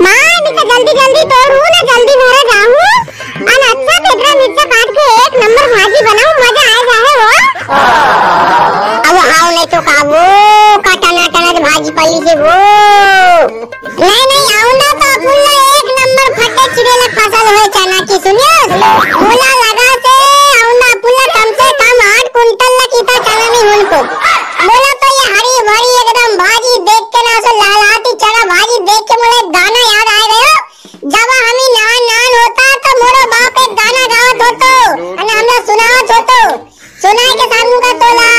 मां मी जल्दी जल्दी तोड़ू ना, जल्दी घरे जाऊं और अच्छा पेटरा मिर्चा काट के एक नंबर भाजी बनाऊं, मजा आ जाए वो। अब हाउ नहीं तो काबू काटना टना भाजी पली से वो नहीं आऊंगा तो अपुल्ला एक नंबर फटे चिड़ेला फसल होए चना की सुनियो बोला लगा से आऊंगा अपुल्ला कम से कम 8 कुंटल ला कीता चना नहीं उनको बोला तो ये हरी भरी एकदम भाजी देख के ना सो लालाती चना भाजी देख के मुझे गाना याद आ गयो, जब हमी नान होता तो मोरो बाप एक गाना गावत होतो અને हमरा सुनावत होतो, सुनाई के सामू का तोला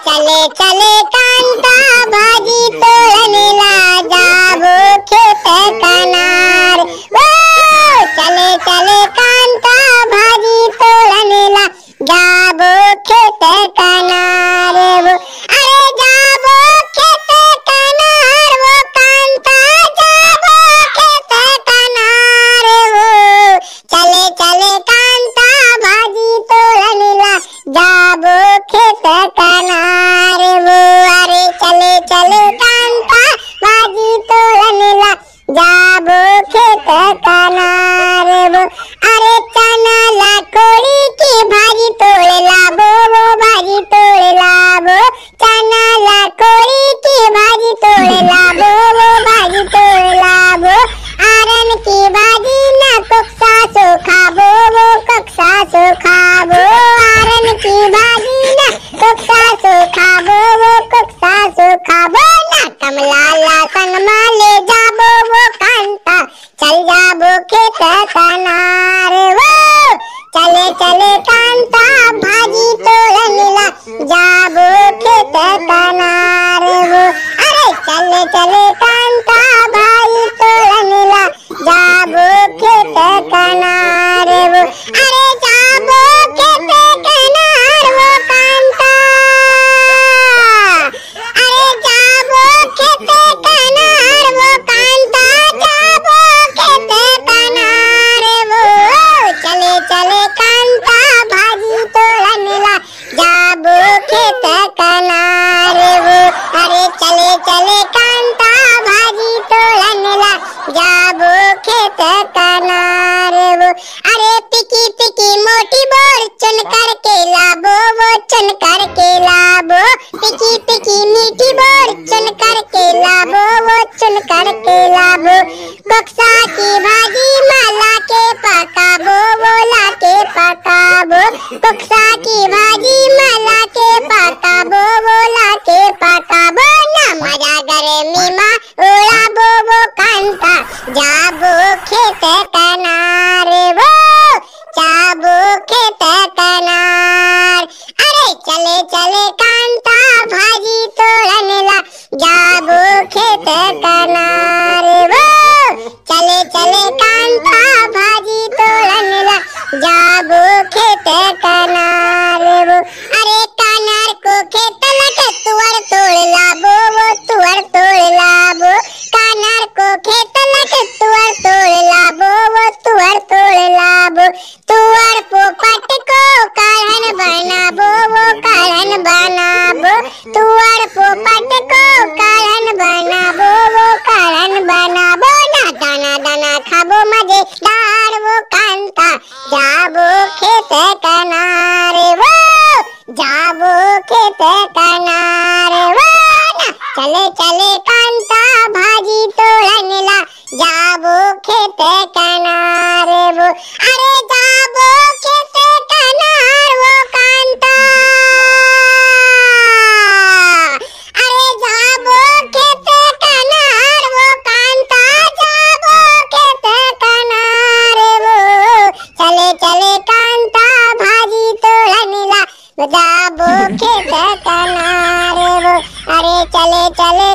चले चले कांता भाजी तोड़ने ला जाबो खेत कनार, चले चले कांता भाजी तोड़ने ला जाबो खेत कनार, अरे जाबो खेत कनार वो कांता जाबो खेत कनार वो, चले चले कांता भाजी तोड़ने ला जाबो खेत कनार वो, अरे चले चले कांता भाजी तोड़ने ला जाबो खेत कनार वो, अरे चना ला कोड़ी की भाजी तोड़ लाबो वो भाजी तोड़ लाबो, चना ला कोड़ी की भाजी तोड़ लाबो वो भाजी तोड़ लाबो, आरन की भाजी ना कक्सा सो खाबो वो कक्सा सो खाबो, आरन की भाजी ना कक्सा सो खाबो वो कक्सा सो खाबो, ना कमला ला संग माले जाबो वो कांता चल जाबो खेत कनार वो, चले चले कांता भाजी तोड़ने ला जाबो खेत कनार वो, अरे चले चले कांता भाजी तोड़ने ला जाबो खेत कनार वो, अरे जाबो खेत कनार वो कांता, अरे जाबो खेत कनार वो कांता जाबो खेत कनार वो, चले चले कांता भाजी तोड़ने ला जाबो खेत कनार वो, अरे चले चले कांता भाजी तोड़ने ला जाबो खेत कनार वो, अरे पिकी पिकी मोटी बोर चुन करके लाबो वो चुन करके लाबो, पिकी पिकी मीठी बोर चुन करके लाबो वो चुन करके लाबो, कक्सा की भाजी माला के पकाबो वो ला के पकाबो, कक्सा की भाजी माला के पकाबो वो ला के पकाबो, ना मजा गर्मी मा उड़ाबो वो कांता जाबो खेत कनार वो, जाबो खेत कनार, अरे चले चले कांता भाजी तोड़ने ला जाबो खेत कनार वो, चले चले कांता भाजी तोड़ने ला जाबो खेत कनार वो, अरे कनार को खेत लगे तुअर तोड़ लाबो वो तुअर तोड़ लाबो, कनार को खेत लगे तुअर तोड़ लाबो वो तुअर तोड़ लाबो, तुअर पोपट को काढ़न बनाबो वो काढ़न बनाबो, तुअर पोपट को काढ़न बनाबो वो काढ़न बनाबो, ना दाना दाना खाबो मजेदार वो कांता जाबो खेत कनार वो, जाबो खेत कनार वो, ना चले चले कांता भाजी तोड़ने ला जाबो खेत कनार वो, अरे जाबो खेत कनार वो कांता, अरे जाबो खेत कनार वो कांता जाबो खेत कनार वो, चले चले कांता भाजी तोड़ने ला जाबो खेत कनार वो, अरे चले चले